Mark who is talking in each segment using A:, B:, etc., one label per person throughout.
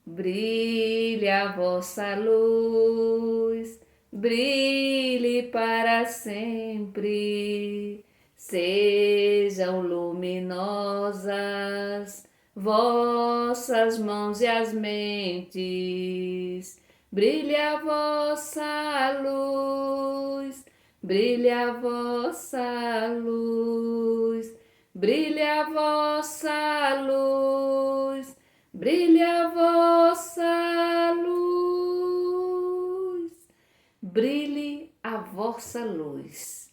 A: brilhe a vossa luz, brilhe para sempre. Sejam luminosas vossas mãos e as mentes. Brilhe a vossa luz, brilhe a vossa luz, brilhe a vossa luz, brilhe a vossa luz, brilhe a vossa luz.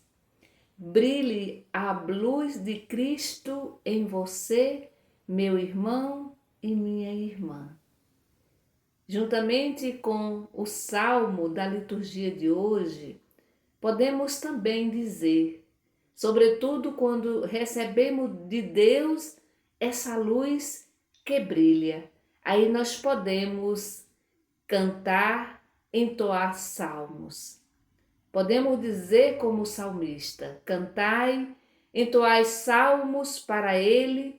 A: Brilhe a luz de Cristo em você, meu irmão e minha irmã. Juntamente com o salmo da liturgia de hoje, podemos também dizer, sobretudo quando recebemos de Deus essa luz que brilha, aí nós podemos cantar, entoar salmos. Podemos dizer como salmista: cantai, entoai salmos para ele,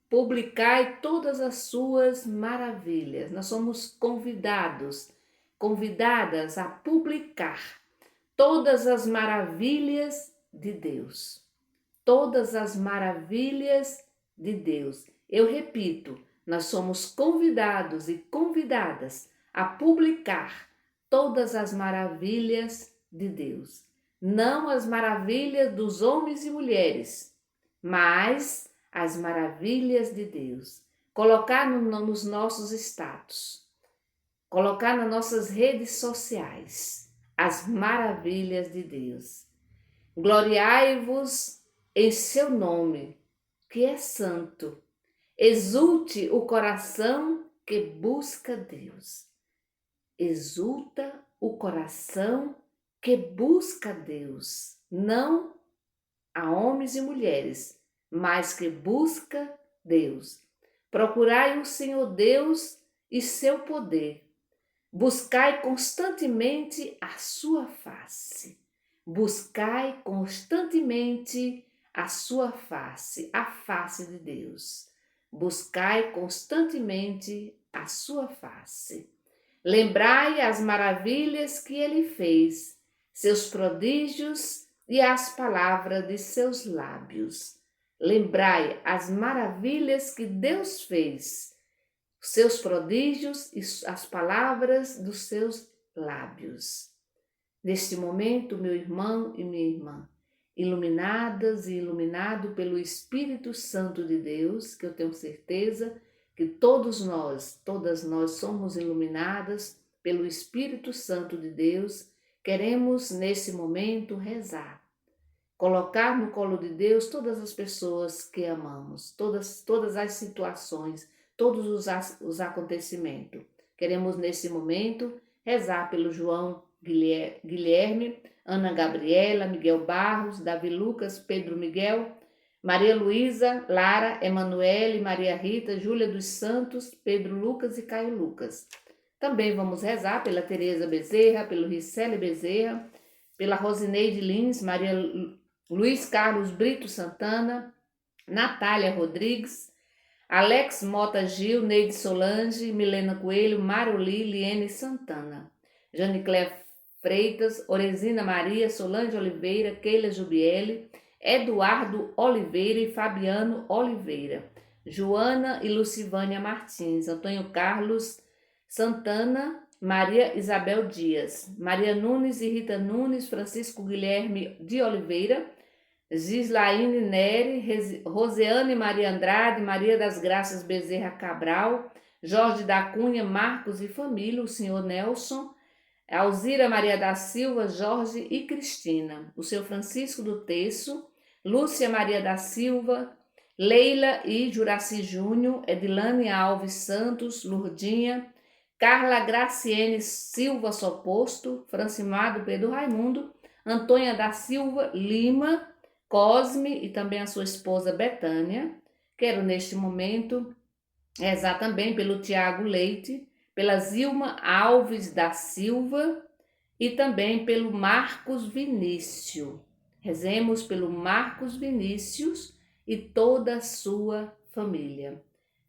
A: publicai todas as suas maravilhas. Nós somos convidadas a publicar todas as maravilhas de Deus. Todas as maravilhas de Deus. Eu repito, nós somos convidados e convidadas a publicar todas as maravilhas de Deus. Não as maravilhas dos homens e mulheres, mas as maravilhas de Deus. Colocar nos nossos status, colocar nas nossas redes sociais as maravilhas de Deus. Gloriai-vos em seu nome, que é santo. Exulte o coração que busca Deus. Exulta o coração que busca Deus, não a homens e mulheres, mas que busca Deus. Procurai o Senhor Deus e seu poder. Buscai constantemente a sua face. Buscai constantemente a sua face, a face de Deus. Buscai constantemente a sua face. Lembrai as maravilhas que ele fez, seus prodígios e as palavras de seus lábios. Lembrai as maravilhas que Deus fez, seus prodígios e as palavras dos seus lábios. Neste momento, meu irmão e minha irmã, iluminadas e iluminado pelo Espírito Santo de Deus, que eu tenho certeza que todas nós somos iluminadas pelo Espírito Santo de Deus, queremos nesse momento rezar. Colocar no colo de Deus todas as pessoas que amamos, todas as situações, todos os acontecimentos. Queremos nesse momento rezar pelo João Guilherme, Ana Gabriela, Miguel Barros, Davi Lucas, Pedro Miguel, Maria Luísa, Lara, Emanuele, Maria Rita, Júlia dos Santos, Pedro Lucas e Caio Lucas. Também vamos rezar pela Tereza Bezerra, pelo Ricele Bezerra, pela Rosineide Lins, Maria Luiz Carlos Brito Santana, Natália Rodrigues, Alex Mota Gil, Neide Solange, Milena Coelho, Maroli, Liene Santana, Janicléia Freitas, Oresina Maria, Solange Oliveira, Keila Jubiele, Eduardo Oliveira e Fabiano Oliveira, Joana e Lucivânia Martins, Antônio Carlos Santana, Maria Isabel Dias, Maria Nunes e Rita Nunes, Francisco Guilherme de Oliveira, Gislaine Neri, Roseane Maria Andrade, Maria das Graças Bezerra Cabral, Jorge da Cunha, Marcos e família, o senhor Nelson, Alzira Maria da Silva, Jorge e Cristina, o seu Francisco do Terço, Lúcia Maria da Silva, Leila e Juraci Júnior, Edilane Alves Santos, Lurdinha, Carla Graciene Silva Soposto, Francimado Pedro Raimundo, Antônia da Silva Lima, Cosme e também a sua esposa Betânia. Quero neste momento rezar também pelo Tiago Leite, pela Zilma Alves da Silva e também pelo Marcos Vinícius. Rezemos pelo Marcos Vinícius e toda a sua família.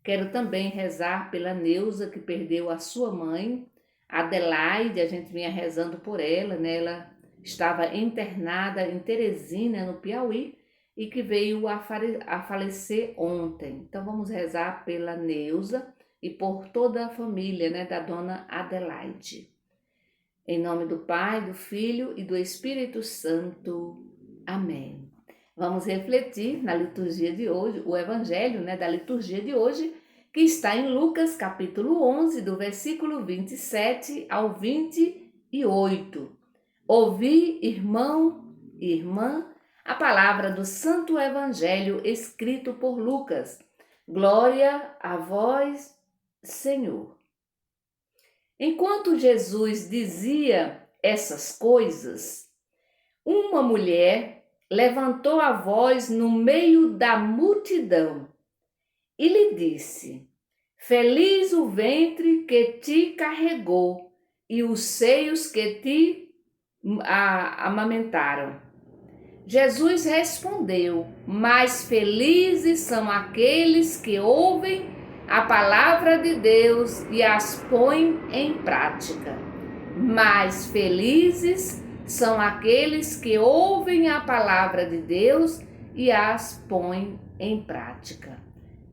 A: Quero também rezar pela Neuza, que perdeu a sua mãe, Adelaide, a gente vinha rezando por ela, né? Ela estava internada em Teresina, no Piauí, e que veio a falecer ontem. Então vamos rezar pela Neuza e por toda a família, né, da dona Adelaide. Em nome do Pai, do Filho e do Espírito Santo. Amém. Vamos refletir na liturgia de hoje, o evangelho, né, da liturgia de hoje, que está em Lucas, capítulo 11, do versículo 27 ao 28. Ouvi, irmão e irmã, a palavra do Santo Evangelho escrito por Lucas. Glória a vós, Senhor. Enquanto Jesus dizia essas coisas, uma mulher levantou a voz no meio da multidão e lhe disse: Feliz o ventre que te carregou e os seios que te amamentaram. Jesus respondeu: Mais felizes são aqueles que ouvem a palavra de Deus e as põem em prática. Mais felizes são aqueles que ouvem a palavra de Deus e as põem em prática.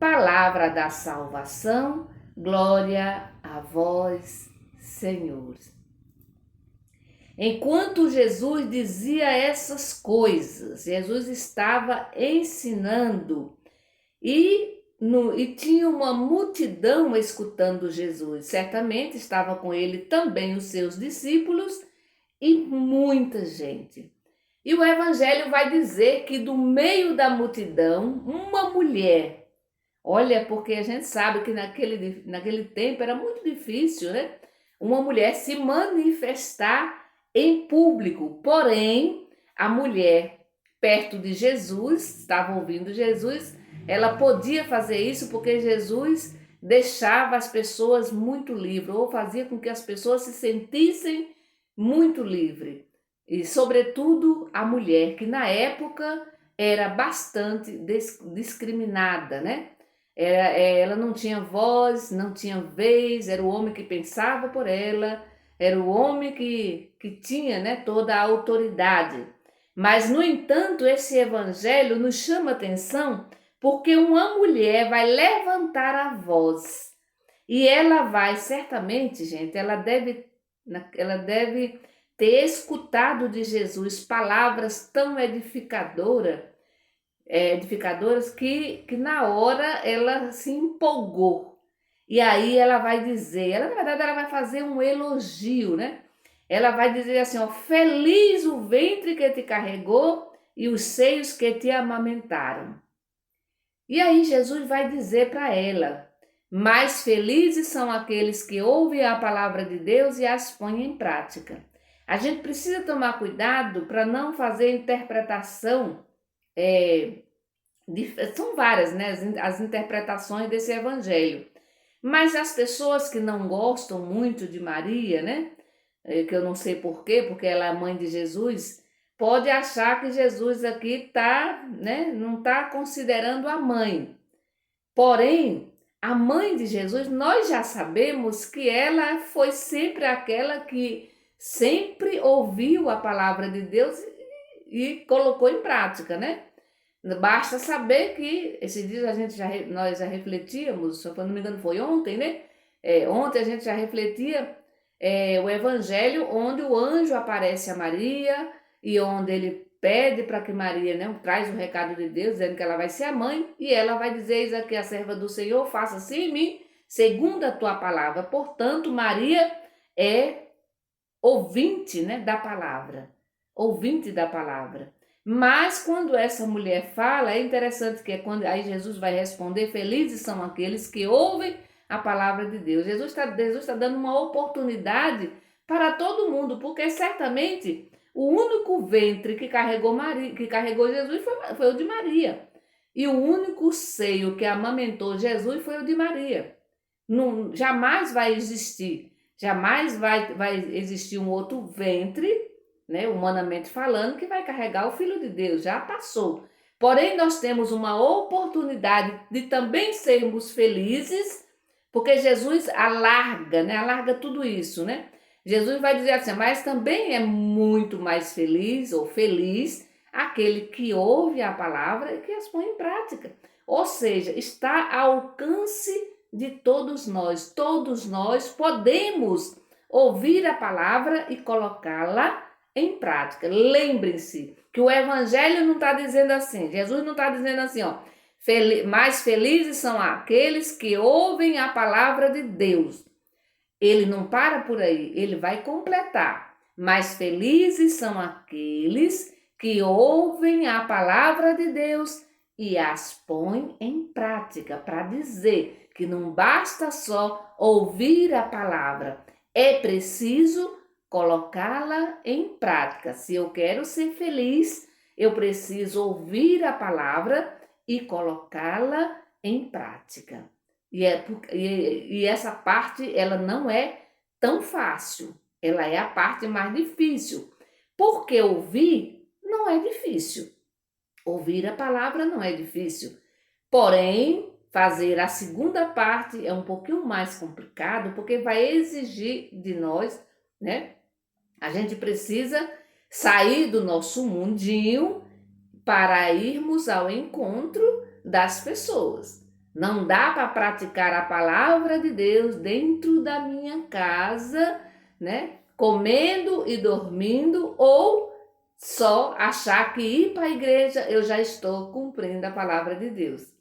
A: Palavra da salvação, glória a vós, Senhor. Enquanto Jesus dizia essas coisas, Jesus estava ensinando e tinha uma multidão escutando Jesus. Certamente estava com ele também os seus discípulos e muita gente. E o Evangelho vai dizer que do meio da multidão, uma mulher, olha, porque a gente sabe que naquele tempo era muito difícil, né? Uma mulher se manifestar em público. Porém, a mulher perto de Jesus, estava ouvindo Jesus, ela podia fazer isso porque Jesus deixava as pessoas muito livres, ou fazia com que as pessoas se sentissem muito livres. E, sobretudo, a mulher, que na época era bastante discriminada, né? Ela não tinha voz, não tinha vez, era o homem que pensava por ela, era o homem que tinha, né, toda a autoridade. Mas, no entanto, esse evangelho nos chama atenção porque uma mulher vai levantar a voz e ela vai, certamente, gente, ela deve ter escutado de Jesus palavras tão edificadoras que na hora ela se empolgou. E aí ela vai dizer, na verdade ela vai fazer um elogio, né? Ela vai dizer assim, ó, feliz o ventre que te carregou e os seios que te amamentaram. E aí Jesus vai dizer para ela, mais felizes são aqueles que ouvem a palavra de Deus e as põem em prática. A gente precisa tomar cuidado para não fazer interpretação, são várias, né, as interpretações desse evangelho. Mas as pessoas que não gostam muito de Maria, né, que eu não sei por quê, porque ela é a mãe de Jesus, pode achar que Jesus aqui tá, né, não está considerando a mãe. Porém, a mãe de Jesus, nós já sabemos que ela foi sempre aquela que sempre ouviu a palavra de Deus e colocou em prática, né? Basta saber que esses dias nós já refletíamos, se eu não me engano foi ontem, né? Ontem a gente já refletia o evangelho onde o anjo aparece a Maria e onde ele pede para que Maria, né, traz o recado de Deus, dizendo que ela vai ser a mãe, e ela vai dizer: eis aqui a serva do Senhor, faça-se em mim, segundo a tua palavra. Portanto, Maria é ouvinte, né, da palavra, ouvinte da palavra. Mas quando essa mulher fala, é interessante que aí Jesus vai responder: felizes são aqueles que ouvem a palavra de Deus. Jesus está dando uma oportunidade para todo mundo, porque certamente o único ventre que carregou Jesus foi o de Maria. E o único seio que amamentou Jesus foi o de Maria. Não, jamais vai existir um outro ventre, né, humanamente falando, que vai carregar o Filho de Deus. Já passou. Porém, nós temos uma oportunidade de também sermos felizes, porque Jesus alarga, né? Alarga tudo isso, né? Jesus vai dizer assim, mas também é muito mais feliz ou feliz aquele que ouve a palavra e que as põe em prática. Ou seja, está ao alcance de todos nós. Todos nós podemos ouvir a palavra e colocá-la em prática. Lembrem-se que o evangelho não está dizendo assim, Jesus não está dizendo assim, ó, mais felizes são aqueles que ouvem a palavra de Deus. Ele não para por aí, ele vai completar. Mais felizes são aqueles que ouvem a palavra de Deus e as põem em prática, para dizer que não basta só ouvir a palavra, é preciso colocá-la em prática. Se eu quero ser feliz, eu preciso ouvir a palavra e colocá-la em prática. E essa parte, ela não é tão fácil, ela é a parte mais difícil, porque ouvir não é difícil, ouvir a palavra não é difícil, porém, fazer a segunda parte é um pouquinho mais complicado, porque vai exigir de nós, né? A gente precisa sair do nosso mundinho para irmos ao encontro das pessoas. Não dá para praticar a palavra de Deus dentro da minha casa, né? Comendo e dormindo, ou só achar que ir para a igreja eu já estou cumprindo a palavra de Deus.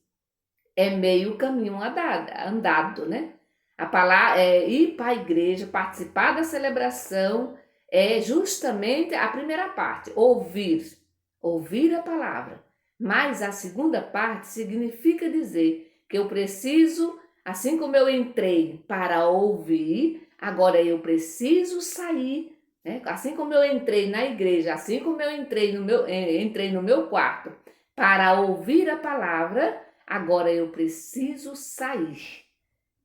A: É meio caminho andado, né? A palavra é ir para a igreja, participar da celebração, é justamente a primeira parte, ouvir a palavra. Mas a segunda parte significa dizer que eu preciso, assim como eu entrei para ouvir, agora eu preciso sair, né? Assim como eu entrei na igreja, assim como eu entrei no meu quarto para ouvir a palavra, agora eu preciso sair.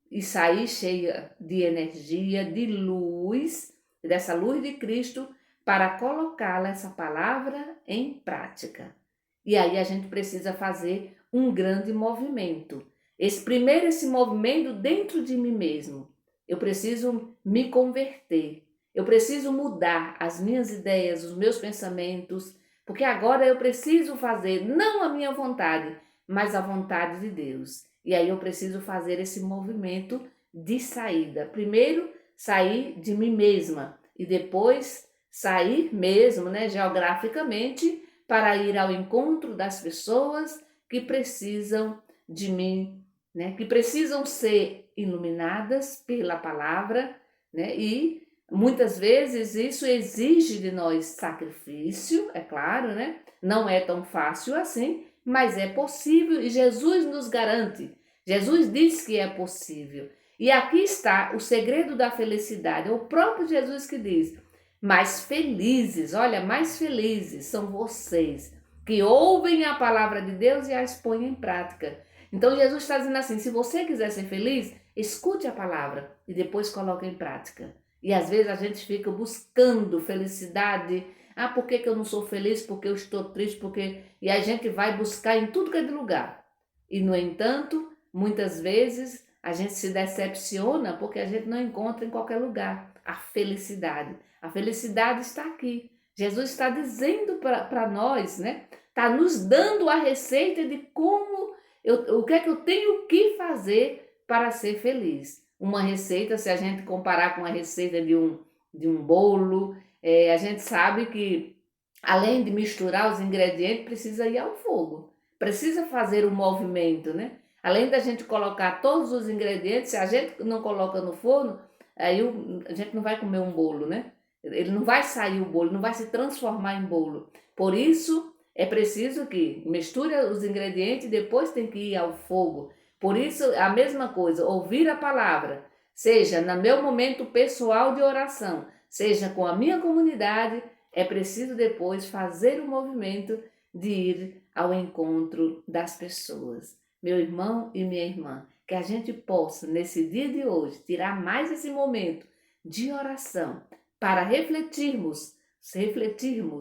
A: E sair cheia de energia, de luz, dessa luz de Cristo, para colocá-la, essa palavra, em prática. E aí a gente precisa fazer um grande movimento. Esse movimento dentro de mim mesmo. Eu preciso me converter. Eu preciso mudar as minhas ideias, os meus pensamentos, porque agora eu preciso fazer não a minha vontade, mas a vontade de Deus. E aí eu preciso fazer esse movimento de saída. Primeiro, sair de mim mesma e depois sair mesmo, né, geograficamente, para ir ao encontro das pessoas que precisam de mim, né, que precisam ser iluminadas pela palavra, né, e muitas vezes isso exige de nós sacrifício, é claro, né, não é tão fácil assim, mas é possível e Jesus nos garante. Jesus diz que é possível. E aqui está o segredo da felicidade. É o próprio Jesus que diz: mais felizes, olha, mais felizes são vocês que ouvem a palavra de Deus e a expõem em prática. Então Jesus está dizendo assim: se você quiser ser feliz, escute a palavra e depois coloque em prática. E às vezes a gente fica buscando felicidade. Ah, por que eu não sou feliz? Porque eu estou triste, porque... E a gente vai buscar em tudo que é de lugar. E, no entanto, muitas vezes a gente se decepciona porque a gente não encontra em qualquer lugar a felicidade. A felicidade está aqui. Jesus está dizendo para nós, né? Está nos dando a receita de o que é que eu tenho que fazer para ser feliz. Uma receita, se a gente comparar com a receita de um bolo, a gente sabe que, além de misturar os ingredientes, precisa ir ao fogo. Precisa fazer o movimento, né? Além da gente colocar todos os ingredientes, se a gente não coloca no forno, aí a gente não vai comer um bolo, né? Ele não vai sair o bolo, não vai se transformar em bolo. Por isso, é preciso que misture os ingredientes e depois tem que ir ao fogo. Por isso, a mesma coisa, ouvir a palavra, seja no meu momento pessoal de oração, seja com a minha comunidade, é preciso depois fazer o movimento de ir ao encontro das pessoas. Meu irmão e minha irmã, que a gente possa, nesse dia de hoje, tirar mais esse momento de oração para refletirmos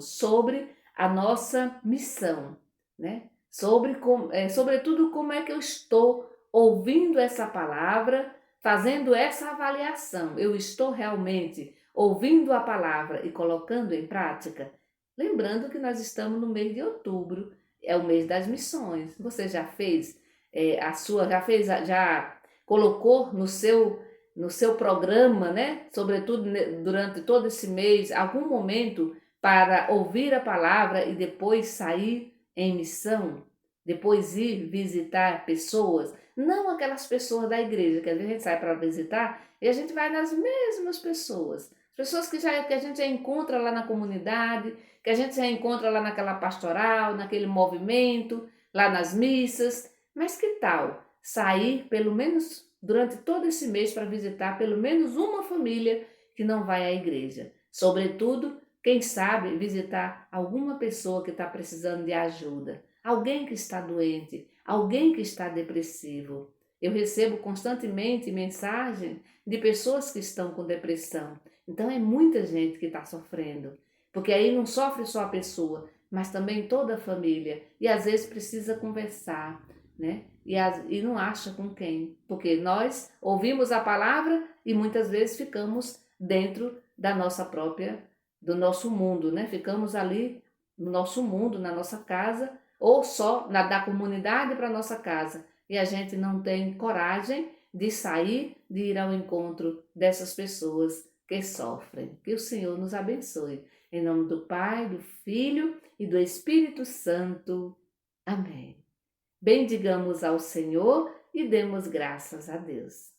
A: sobre a nossa missão, né? sobretudo como é que eu estou ouvindo essa palavra, fazendo essa avaliação. Eu estou realmente ouvindo a palavra e colocando em prática? Lembrando que nós estamos no mês de outubro, é o mês das missões. Você já fez já colocou no seu programa, né? Sobretudo durante todo esse mês, algum momento para ouvir a palavra e depois sair em missão, depois ir visitar pessoas, não aquelas pessoas da igreja, que às vezes a gente sai para visitar e a gente vai nas mesmas pessoas. Pessoas que a gente já encontra lá na comunidade, que a gente já encontra lá naquela pastoral, naquele movimento, lá nas missas. Mas que tal sair pelo menos durante todo esse mês para visitar pelo menos uma família que não vai à igreja? Sobretudo, quem sabe visitar alguma pessoa que está precisando de ajuda, alguém que está doente, alguém que está depressivo. Eu recebo constantemente mensagem de pessoas que estão com depressão. Então é muita gente que está sofrendo, porque aí não sofre só a pessoa, mas também toda a família. E às vezes precisa conversar, né? E não acha com quem, porque nós ouvimos a palavra e muitas vezes ficamos dentro da nossa própria, do nosso mundo, né? Ficamos ali no nosso mundo, na nossa casa, ou só da comunidade para nossa casa. E a gente não tem coragem de sair, de ir ao encontro dessas pessoas que sofrem. Que o Senhor nos abençoe. Em nome do Pai, do Filho e do Espírito Santo. Amém. Bendigamos ao Senhor e demos graças a Deus.